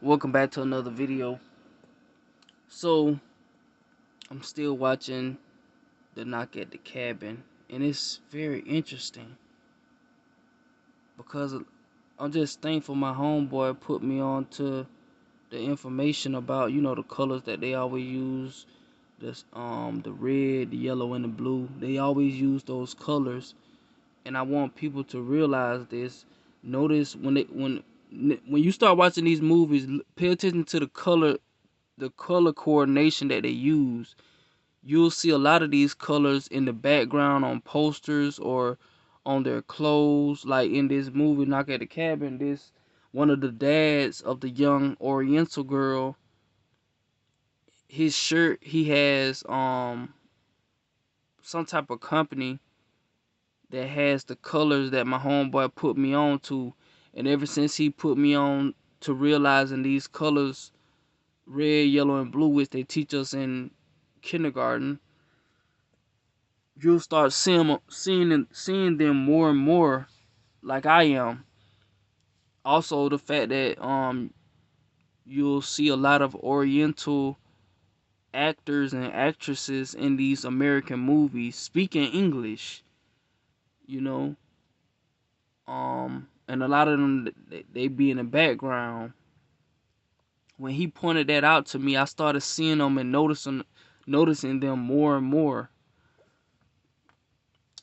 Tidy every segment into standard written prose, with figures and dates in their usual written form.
Welcome back to another video. So, I'm still watching The Knock at the Cabin, and it's very interesting because I'm just thankful my homeboy put me on to the information about, the colors that they always use. The red, the yellow, and the blue. They always use those colors, and I want people to realize this. Notice when you start watching these movies, pay attention to the color coordination that they use. You'll see a lot of these colors in the background on posters or on their clothes. Like in this movie Knock at the Cabin, this one of the dads of the young Oriental girl, his shirt, he has some type of company that has the colors that my homeboy put me on to. And ever since he put me on to realizing these colors, red, yellow, and blue, which they teach us in kindergarten, you'll start seeing them more and more, like I am. Also, the fact that you'll see a lot of Oriental actors and actresses in these American movies speaking English, you know, and a lot of them they be in the background. When he pointed that out to me, I started seeing them and noticing them more and more.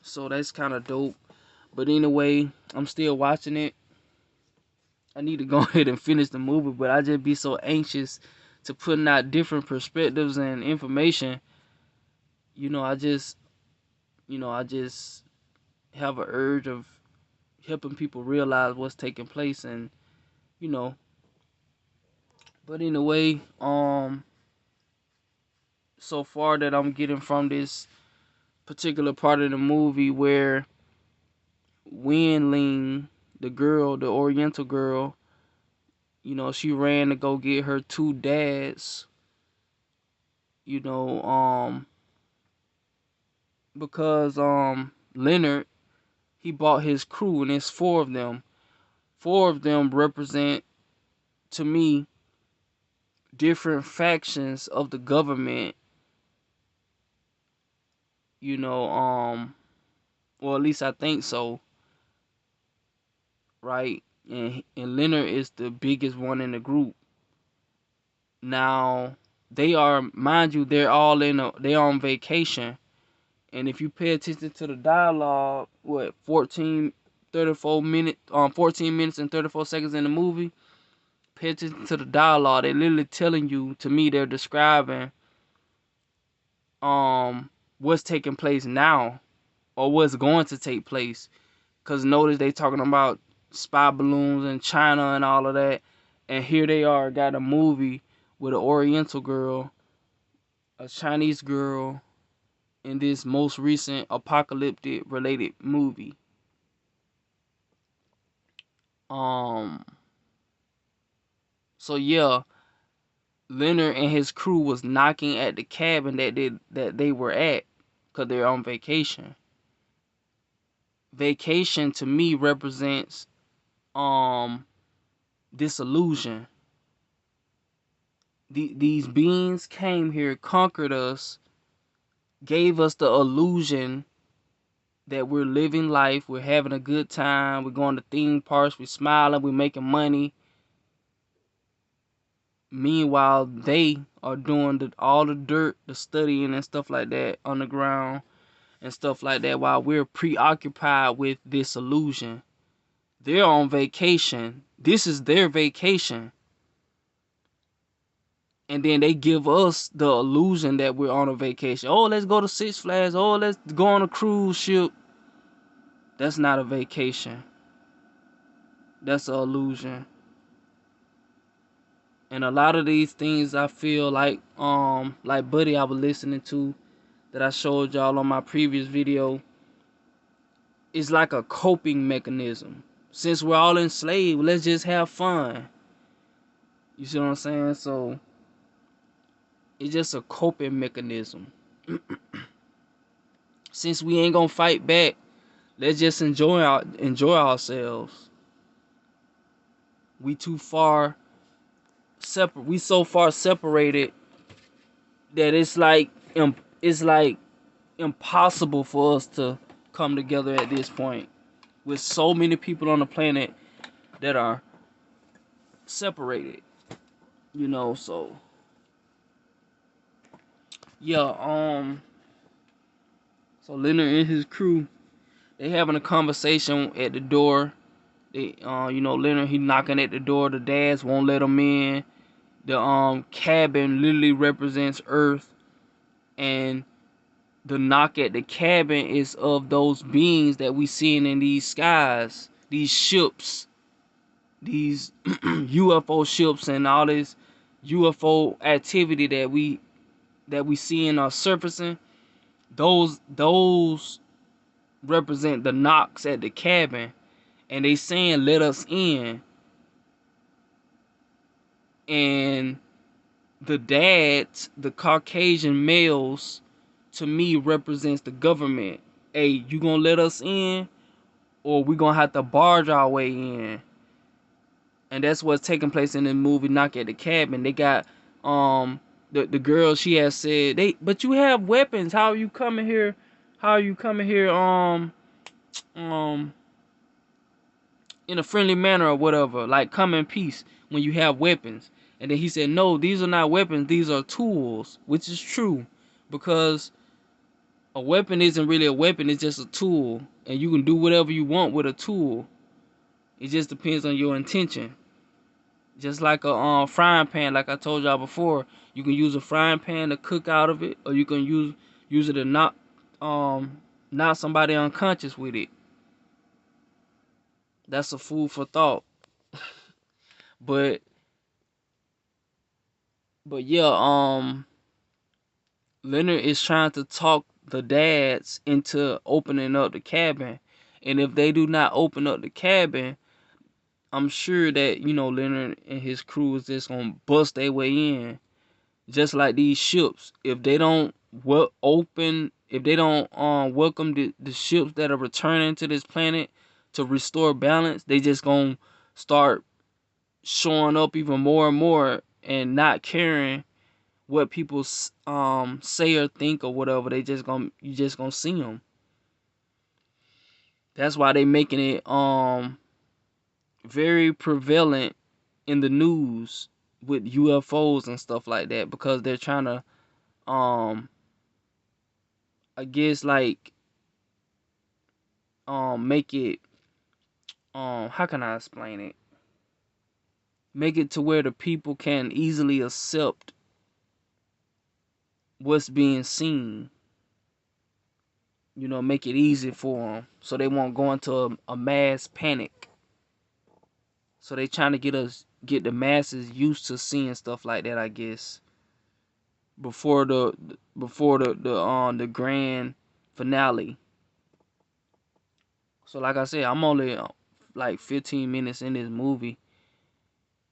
So that's kind of dope. But anyway, I'm still watching it. I need to go ahead and finish the movie, but I just be so anxious to putting out different perspectives and information. You know, I just have an urge of helping people realize what's taking place, and you know. But anyway, so far that I'm getting from this particular part of the movie where Wen Ling, the girl, the Oriental girl, she ran to go get her two dads. You know, because Leonard, he bought his crew, and it's four of them. Four of them represent to me different factions of the government. You know, well, at least I think so, right? And Leonard is the biggest one in the group. Now they are, mind you, they're on vacation. And if you pay attention to the dialogue, 14 minutes and 34 seconds in the movie, pay attention to the dialogue. They're literally telling you, to me, they're describing what's taking place now or what's going to take place. Cause notice they talking about spy balloons in China and all of that. And here they are, got a movie with an Oriental girl, a Chinese girl, in this most recent apocalyptic related movie. Um so yeah, Leonard and his crew was knocking at the cabin that they were at because they're on vacation. Vacation to me represents disillusion. These beings came here, conquered us, gave us the illusion that we're living life, we're having a good time, we're going to theme parks, we're smiling, we're making money. Meanwhile, they are doing all the dirt, the studying and stuff like that underground and stuff like that, while we're preoccupied with this illusion. They're on vacation. This is their vacation. And then they give us the illusion that we're on a vacation. Oh, let's go to Six Flags. Oh, let's go on a cruise ship. That's not a vacation. That's an illusion. And a lot of these things I feel like Buddy I was listening to, that I showed y'all on my previous video, is like a coping mechanism. Since we're all enslaved, let's just have fun. You see what I'm saying? So it's just a coping mechanism. Since we ain't gonna fight back, let's just enjoy ourselves. We too far we so far separated that it's like impossible for us to come together at this point, with so many people on the planet that are separated, so yeah. So Leonard and his crew, they having a conversation at the door. They Leonard, he knocking at the door. The dads won't let him in. The cabin literally represents Earth, and the knock at the cabin is of those beings that we seeing in these skies, these ships, these UFO ships, and all this UFO activity that we see in our surfacing. Those represent the knocks at the cabin, and they saying let us in. And the dads, the Caucasian males, to me represents the government. Hey, you gonna let us in, or we gonna have to barge our way in? And that's what's taking place in the movie Knock at the Cabin. They got the girl, she has said, but you have weapons. How are you coming here? How are you coming here um in a friendly manner or whatever? Like, come in peace when you have weapons. And then he said, no, these are not weapons, these are tools, which is true, because a weapon isn't really a weapon, it's just a tool, and you can do whatever you want with a tool. It just depends on your intention. Just like a frying pan, like I told y'all before, you can use a frying pan to cook out of it, or you can use it to knock somebody unconscious with it. That's a food for thought. But yeah, Leonard is trying to talk the dads into opening up the cabin, and if they do not open up the cabin, I'm sure that Leonard and his crew is just gonna bust their way in, just like these ships. If they don't if they don't welcome the ships that are returning to this planet to restore balance, they just gonna start showing up even more and more, and not caring what people say or think or whatever. You just gonna see them. That's why they making it very prevalent in the news with UFOs and stuff like that, because they're trying to I guess like make it how can I explain it? Make it to where the people can easily accept what's being seen. Make it easy for them, so they won't go into a mass panic. So they trying to get the masses used to seeing stuff like that, I guess, before the grand finale. So like I said, I'm only like 15 minutes in this movie,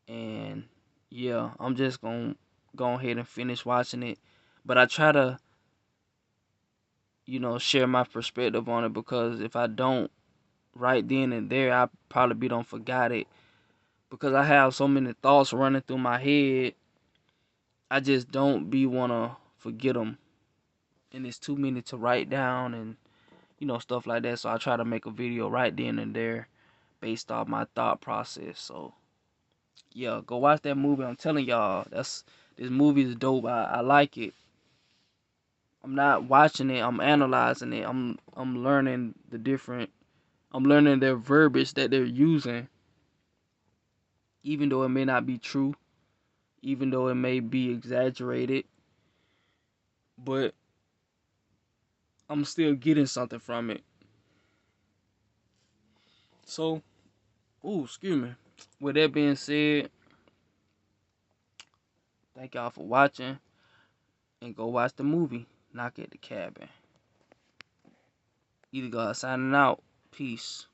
and yeah, I'm just gonna go ahead and finish watching it. But I try to share my perspective on it, because if I don't right then and there, I probably be done forgot it, because I have so many thoughts running through my head. I just don't be wanna forget them, and it's too many to write down, and stuff like that. So I try to make a video right then and there based off my thought process. So yeah, go watch that movie. I'm telling y'all, this movie is dope. I like it. I'm not watching it, I'm analyzing it. I'm learning I'm learning their verbiage that they're using, even though it may not be true, even though it may be exaggerated, but I'm still getting something from it. So, excuse me. With that being said, thank y'all for watching, and go watch the movie Knock at the Cabin. Either God signing out. Peace.